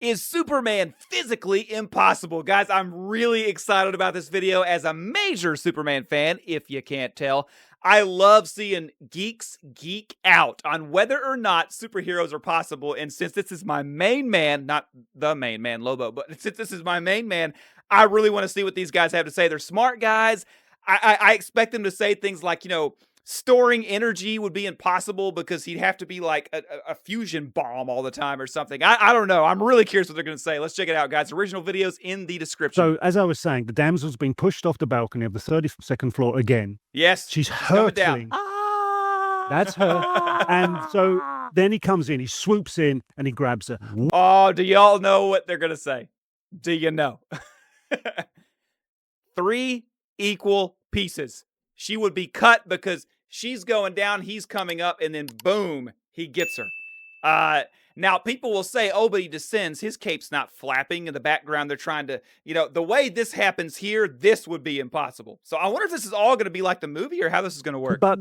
Is Superman physically impossible? Guys, I'm really excited about this video as a major Superman fan, if you can't tell. I love seeing geeks geek out on whether or not superheroes are possible, and since this is my main man, not the main man, Lobo, but since this is my main man, I really want to see what these guys have to say. They're smart guys. I expect them to say things like, storing energy would be impossible because he'd have to be like a fusion bomb all the time or something. I don't know. I'm really curious what they're going to say. Let's check it out, guys. Original videos in the description. So, as I was saying, the damsel's been pushed off the balcony of the 32nd floor again. Yes. She's hurtling. That's her. And so then he comes in, he swoops in, and he grabs her. Oh, do y'all know what they're going to say? Do you know? 3 equal pieces. She would be cut because she's going down, he's coming up, and then boom, he gets her. Now, people will say, oh, but he descends. His cape's not flapping in the background. They're trying to, the way this happens here, this would be impossible. So I wonder if this is all going to be like the movie or how this is going to work. But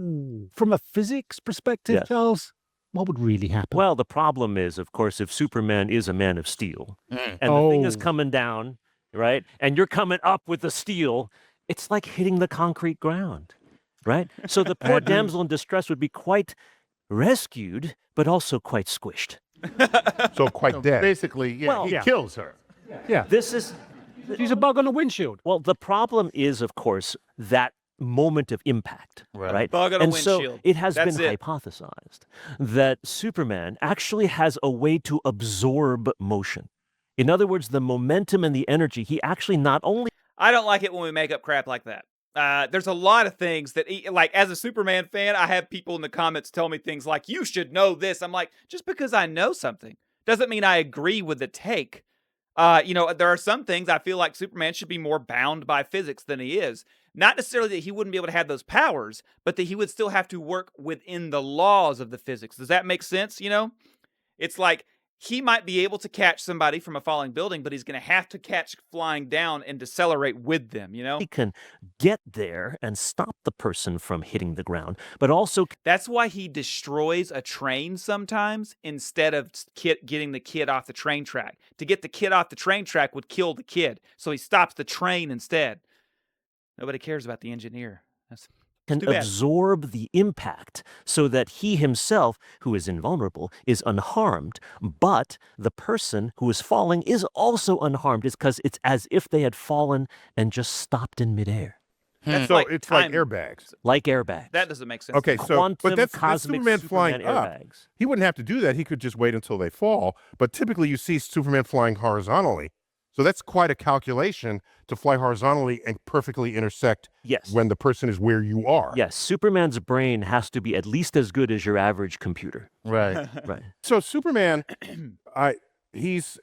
from a physics perspective, yes, Charles, what would really happen? Well, the problem is, of course, if Superman is a man of steel and the thing is coming down, right, and you're coming up with the steel, it's like hitting the concrete ground, right? So the poor damsel in distress would be quite rescued, but also quite squished. So quite dead. Basically, he kills her. Yeah. She's a bug on a windshield. Well, the problem is, of course, that moment of impact, right? Bug on a windshield. So it has been hypothesized that Superman actually has a way to absorb motion. In other words, the momentum and the energy, he actually not only... I don't like it when we make up crap like that. There's a lot of things that, like, as a Superman fan, I have people in the comments tell me things like, you should know this. I'm like, just because I know something doesn't mean I agree with the take. There are some things I feel like Superman should be more bound by physics than he is. Not necessarily that he wouldn't be able to have those powers, but that he would still have to work within the laws of the physics. Does that make sense? It's like, he might be able to catch somebody from a falling building, but he's going to have to catch flying down and decelerate with them, He can get there and stop the person from hitting the ground, but also... That's why he destroys a train sometimes instead of getting the kid off the train track. To get the kid off the train track would kill the kid, so he stops the train instead. Nobody cares about the engineer. Can absorb the impact so that he himself, who is invulnerable, is unharmed, but the person who is falling is also unharmed. It's because it's as if they had fallen and just stopped in midair. So it's like airbags. Like airbags. That doesn't make sense. Okay, but that's Superman flying airbags. up. He wouldn't have to do that. He could just wait until they fall. But typically you see Superman flying horizontally. So that's quite a calculation to fly horizontally and perfectly intersect when the person is where you are. Yes, Superman's brain has to be at least as good as your average computer. Right. Right. So Superman,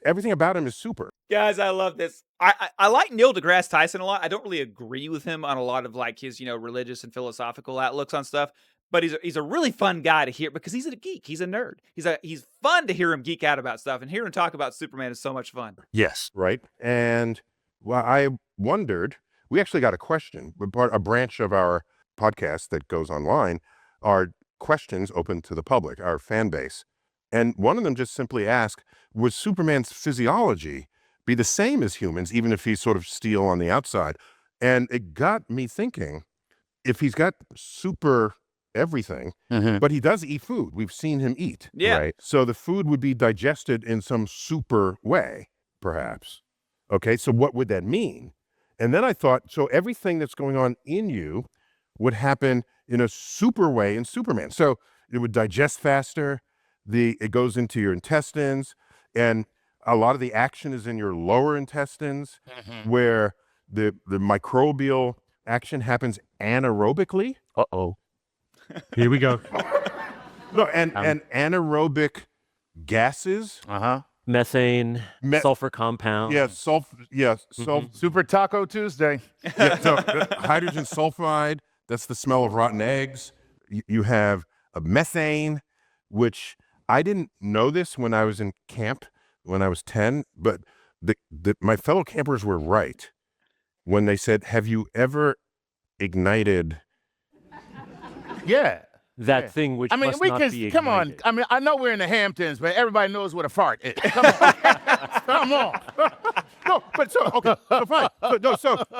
everything about him is super. Guys, I love this. I like Neil deGrasse Tyson a lot. I don't really agree with him on a lot of like his, religious and philosophical outlooks on stuff. But he's a really fun guy to hear because he's a geek. He's a nerd. He's fun to hear him geek out about stuff. And hear him talk about Superman is so much fun. Yes. Right. And I wondered, we actually got a question. A branch of our podcast that goes online are questions open to the public, our fan base. And one of them just simply asked, would Superman's physiology be the same as humans, even if he's sort of steel on the outside? And it got me thinking, if he's got super everything, but he does eat food. We've seen him eat. Yeah. Right? So the food would be digested in some super way, perhaps. Okay, so what would that mean? And then I thought, so everything that's going on in you would happen in a super way in Superman. So it would digest faster. It goes into your intestines, and a lot of the action is in your lower intestines, where the microbial action happens anaerobically. Here we go. No, and anaerobic gases. Methane, sulfur compound. Super Taco Tuesday. So hydrogen sulfide, that's the smell of rotten eggs. You have a methane, which I didn't know this when I was in camp when I was 10, but my fellow campers were right when they said, have you ever ignited that thing which I mean, must we not can be come on. ignited. I mean, I know we're in the Hamptons, but everybody knows what a fart is. Come on. Come on. No, but so okay, so fine.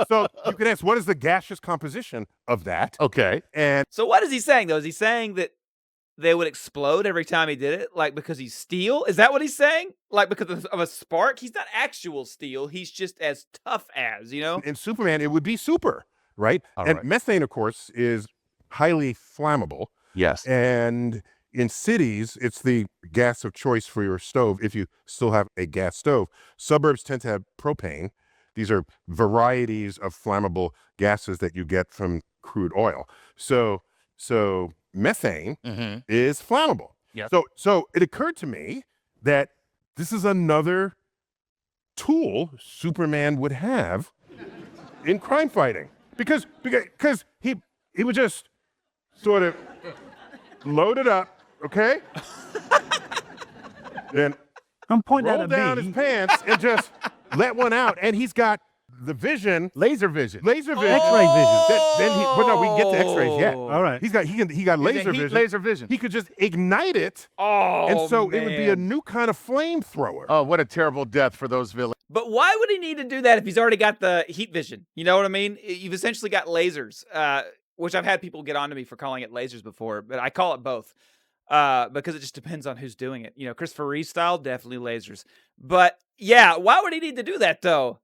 So you can ask, what is the gaseous composition of that? Okay. And So what is he saying though? Is he saying that they would explode every time he did it, like because he's steel? Is that what he's saying? Like because of a spark? He's not actual steel. He's just as tough as, you know. in Superman, it would be super, right? All And right. methane, of course, is highly flammable. Yes. And in cities, it's the gas of choice for your stove if you still have a gas stove. Suburbs tend to have propane. These are varieties of flammable gases that you get from crude oil. So methane is flammable. Yep. So it occurred to me that this is another tool Superman would have in crime fighting because he would just sort of load it up, okay? Then I'm pointing roll out down at his me. pants and just let one out, and he's got the vision, Laser vision. laser vision. X-ray vision. But no, we can get to X-rays yet. All right. He got Is laser it heat vision. laser vision. He could just ignite it, Oh, and so it would be a man. new kind of flamethrower. Oh, what a terrible death for those villains. But why would he need to do that if he's already got the heat vision? You know what I mean? You've essentially got lasers, which I've had people get onto me for calling it lasers before, but I call it both because it just depends on who's doing it. You know, Christopher Reeve style, definitely lasers. But yeah, why would he need to do that though?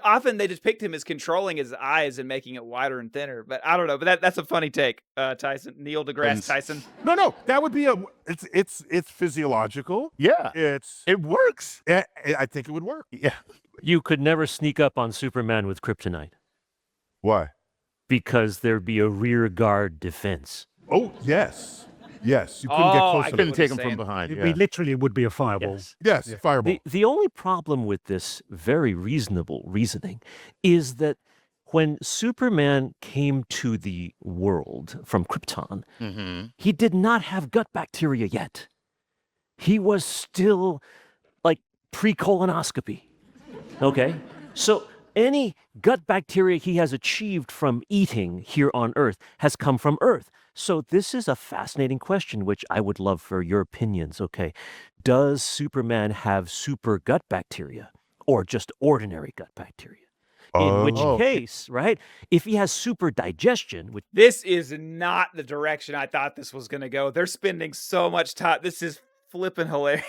Often they just picked him as controlling his eyes and making it wider and thinner. But I don't know. But that's a funny take, Tyson. Neil deGrasse Tyson. No, that would be it's physiological. Yeah. It works. I think it would work. Yeah. You could never sneak up on Superman with kryptonite Why? because there'd be a rear guard defense. Oh, yes. Yes, you couldn't get Oh, close I enough. Couldn't take him saying. from behind. We literally would be a fireball. Yes. Yes, fireball. The only problem with this very reasonable reasoning is that when Superman came to the world from Krypton, he did not have gut bacteria yet. He was still like pre-colonoscopy. Okay? So any gut bacteria he has achieved from eating here on Earth has come from Earth. So this is a fascinating question, which I would love for your opinions. Okay, does Superman have super gut bacteria or just ordinary gut bacteria? In which case, right, if he has super digestion, which This is not the direction I thought this was going to go. They're spending so much time. This is flipping hilarious.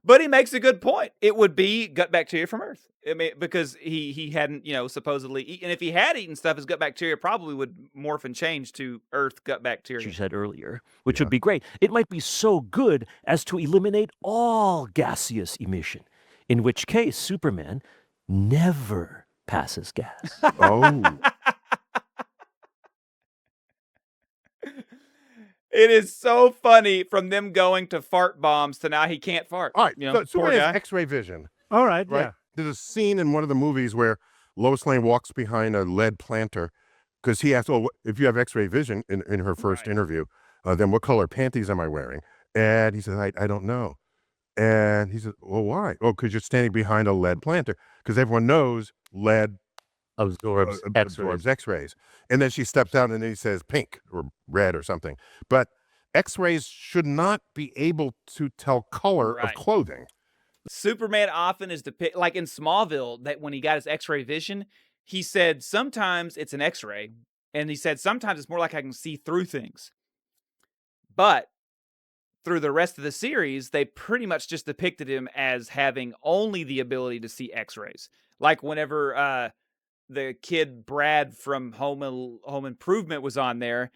But he makes a good point. It would be gut bacteria from Earth. I mean, because he hadn't, supposedly eaten. And if he had eaten stuff, his gut bacteria probably would morph and change to Earth gut bacteria. you said earlier, which would be great. It might be so good as to eliminate all gaseous emission, in which case Superman never passes gas. Oh. It is so funny from them going to fart bombs to now he can't fart. All right, You know, so poor Superman has guy. X-ray vision, All right. right? Yeah. There's a scene in one of the movies where Lois Lane walks behind a lead planter because he asks, "Oh, if you have X-ray vision," in her first interview, then what color panties am I wearing? And he says, I don't know. And he says, well, why? Oh, because you're standing behind a lead planter. Because everyone knows lead Absorbs absorbs X-rays. And then she steps out and then he says pink or red or something. But X-rays should not be able to tell color of Right. clothing. Superman often is depicted, like in Smallville, that when he got his X-ray vision, he said sometimes it's an X-ray, and he said sometimes it's more like I can see through things. But through the rest of the series, they pretty much just depicted him as having only the ability to see X-rays. Like whenever the kid Brad from Home Improvement was on there,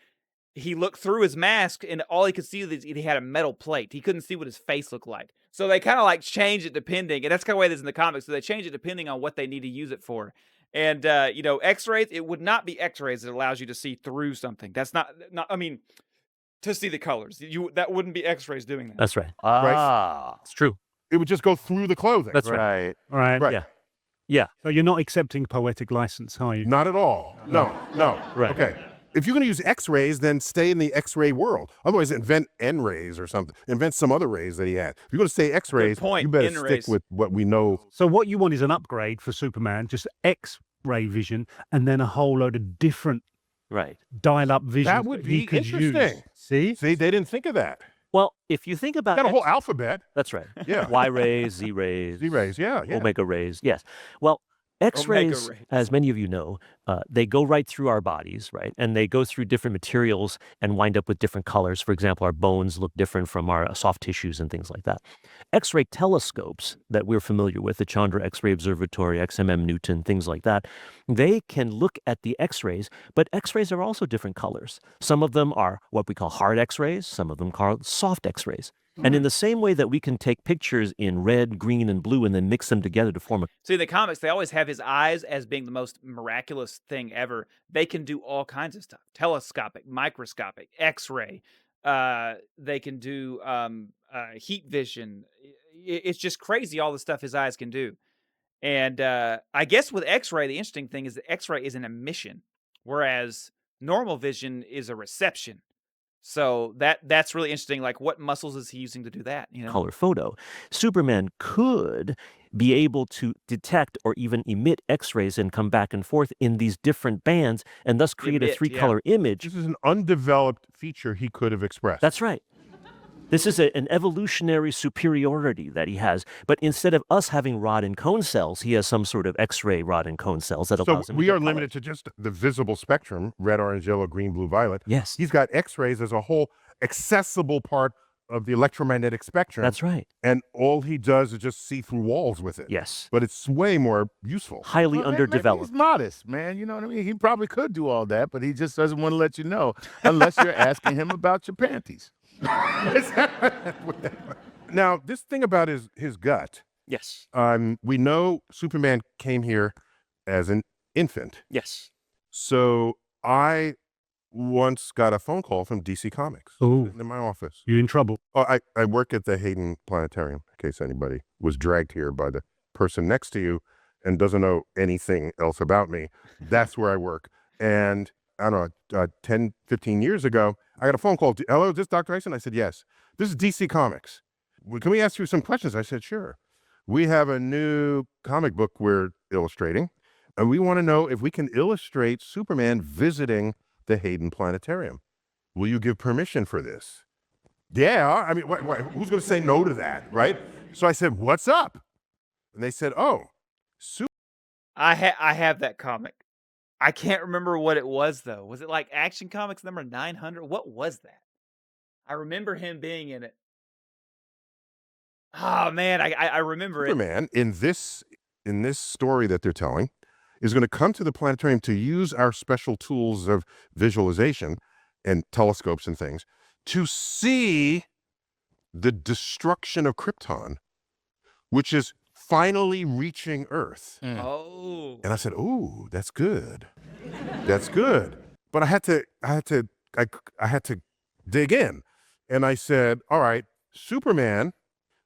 he looked through his mask and all he could see was he had a metal plate. He couldn't see what his face looked like. So they kind of like change it depending, and that's kind of the way it is in the comics. So they change it depending on what they need to use it for. And X-rays, it would not be X-rays that allows you to see through something. That's not. I mean, to see the colors. That wouldn't be X-rays doing that. That's right. Ah. It's true. It would just go through the clothing. That's right. All right. Right. Yeah. Yeah. So you're not accepting poetic license, are you? Not at all. No. Right. Okay. If you're going to use X-rays, then stay in the X-ray world. Otherwise, invent N-rays or something. Invent some other rays that he had. If you're going to say X-rays, point, you better N-rays. stick with what we know. So what you want is an upgrade for Superman, just X-ray vision, and then a whole load of different Right. dial-up vision That would he be could use. interesting. See? See, they didn't think of that. Well, if you think about Got a whole X- alphabet. That's right. Yeah. Y rays, Z rays, Z-rays, yeah. omega rays. Yes. Well, X-rays, rays. as many of you know, they go right through our bodies, right? And they go through different materials and wind up with different colors. For example, our bones look different from our soft tissues and things like that. X-ray telescopes that we're familiar with, the Chandra X-ray Observatory, XMM Newton, things like that, they can look at the X-rays, but X-rays are also different colors. Some of them are what we call hard X-rays, some of them called soft X-rays. And in the same way that we can take pictures in red, green, and blue and then mix them together to form a See, in the comics, they always have his eyes as being the most miraculous thing ever. They can do all kinds of stuff: telescopic, microscopic, X-ray. They can do heat vision. It's just crazy all the stuff his eyes can do. And I guess with X-ray, the interesting thing is that X-ray is an emission, whereas normal vision is a reception. So that's really interesting. Like, what muscles is he using to do that? You know, color photo. Superman could be able to detect or even emit X-rays and come back and forth in these different bands and thus create a Emit, three-color image. This is an undeveloped feature he could have expressed. That's right. This is an evolutionary superiority that he has. But instead of us having rod and cone cells, he has some sort of X-ray rod and cone cells that So allows him to we get are color. limited to just the visible spectrum, red, orange, yellow, green, blue, violet. Yes, He's got X-rays as a whole accessible part of the electromagnetic spectrum. that's right. And all he does is just see through walls with it. Yes. But it's way more useful. Highly Well, maybe underdeveloped. He's modest, man. You know what I mean? He probably could do all that, but he just doesn't want to let you know unless you're asking him about your panties. Now, this thing about his gut, Yes. we know Superman came here as an infant. Yes. So I once got a phone call from DC Comics Oh, in my office. you're in trouble. Oh, I work at the Hayden Planetarium, in case anybody was dragged here by the person next to you and doesn't know anything else about me. That's where I work. And I don't know, 10, 15 years ago, I got a phone call. Hello, is this Dr. Tyson? I said, yes. This is DC Comics. Can we ask you some questions? I said, sure. We have a new comic book we're illustrating, and we want to know if we can illustrate Superman visiting the Hayden Planetarium. Will you give permission for this? Yeah. I mean, who's going to say no to that, right? So I said, what's up? And they said, oh, I have that comic. I can't remember what it was though. Was it like Action Comics number 900? What was that? I remember him being in it. Oh man, I remember it. Superman in this story that they're telling is going to come to the planetarium to use our special tools of visualization and telescopes and things to see the destruction of Krypton, which is finally reaching Earth. Oh. And I said, "Ooh, that's good. That's good." But I had to dig in, and I said, "All right, Superman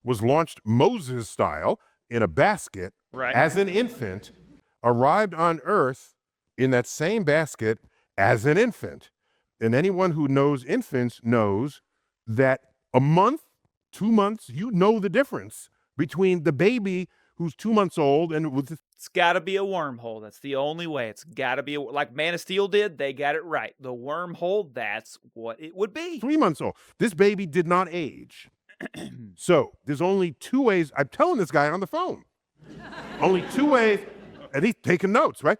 was launched Moses style in a basket Right. as an infant, arrived on Earth in that same basket as an infant. And anyone who knows infants knows that a month, 2 months, you know the difference between the baby who's 2 months old and with the It's got to be a wormhole. That's the only way. It's got to be like Man of Steel did. They got it right. The wormhole, that's what it would be. 3 months old. This baby did not age. So there's only 2 ways. I'm telling this guy on the phone. Only 2 ways. And he's taking notes, right?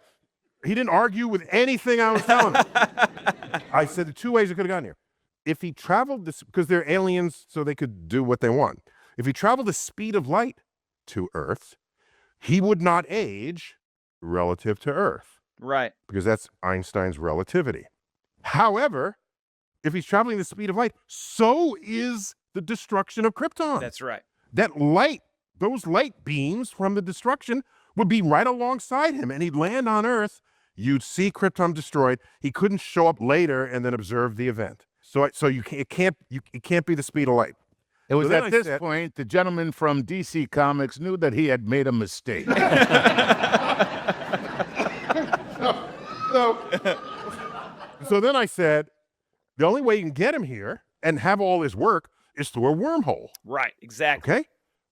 He didn't argue with anything I was telling him. I said the 2 ways it could have gotten here. If he traveled this, because they're aliens, so they could do what they want. If he traveled the speed of light to Earth, he would not age relative to Earth, Right. because that's Einstein's relativity. However, if he's traveling the speed of light, so is the destruction of Krypton. That's right. That light, those light beams from the destruction would be right alongside him, and he'd land on Earth. You'd see Krypton destroyed. He couldn't show up later and then observe the event. So it can't be the speed of light. It was So then at I this said- point the gentleman from DC Comics knew that he had made a mistake. So then I said, the only way you can get him here and have all his work is through a wormhole. Right. Exactly. Okay?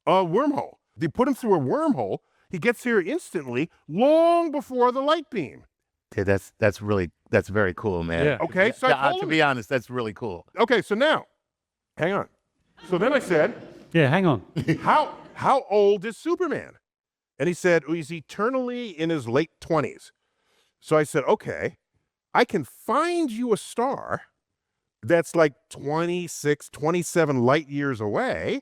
A wormhole. They put him through a wormhole. He gets here instantly, long before the light beam. Okay, that's very cool, man. Yeah. Okay, so I told To him. be honest, that's really cool. Okay, so now, hang on. So then I said, Yeah, hang on. how old is Superman? And he said, he's eternally in his late 20s. So I said, okay, I can find you a star that's like 26, 27 light years away,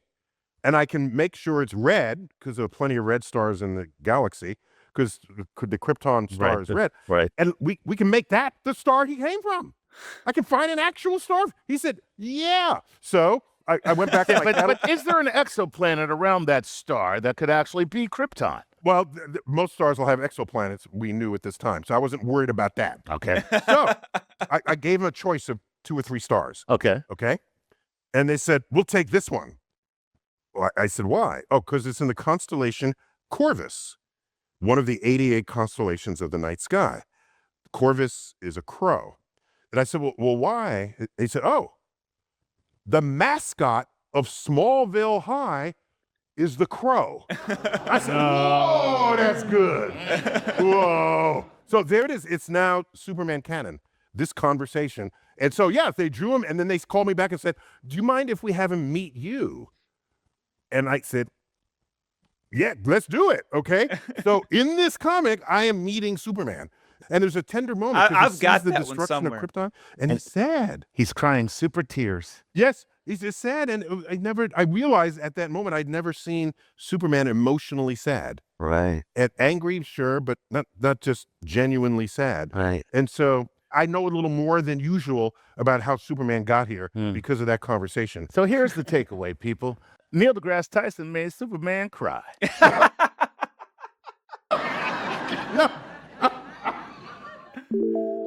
and I can make sure it's red, because there are plenty of red stars in the galaxy, because the Krypton star is red. Right. And we can make that the star he came from. I can find an actual star. He said, yeah. So I went back. But is there an exoplanet around that star that could actually be Krypton? Well, most stars will have exoplanets, we knew at this time. So I wasn't worried about that. Okay. So I gave him a choice of 2 or 3 stars. Okay. Okay. And they said, we'll take this one. Well, I said, why? Oh, because it's in the constellation Corvus, one of the 88 constellations of the night sky. Corvus is a crow. And I said, well, why? He said, oh, the mascot of Smallville High is the crow. I said, whoa, that's good. Whoa. So there it is. It's now Superman canon, this conversation. And so, yeah, they drew him, and then they called me back and said, do you mind if we have him meet you? And I said, yeah, let's do it, okay? So in this comic, I am meeting Superman. And there's a tender moment. 'cause I've he got sees the that one destruction of somewhere. Krypton, and he's sad. He's crying super tears. Yes, he's just sad. And I realized at that moment I'd never seen Superman emotionally sad. Right. And angry, sure, but not just genuinely sad. Right. And so I know a little more than usual about how Superman got here because of that conversation. So here's the takeaway, people. Neil deGrasse Tyson made Superman cry.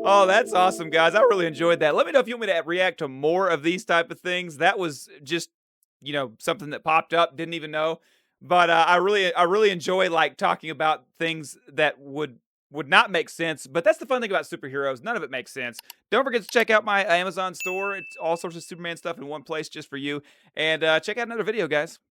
Oh, that's awesome, guys. I really enjoyed that. Let me know if you want me to react to more of these type of things. That was just, something that popped up, didn't even know. But I really enjoy like talking about things that would not make sense. But that's the fun thing about superheroes. None of it makes sense. Don't forget to check out my Amazon store. It's all sorts of Superman stuff in one place just for you. And check out another video, guys.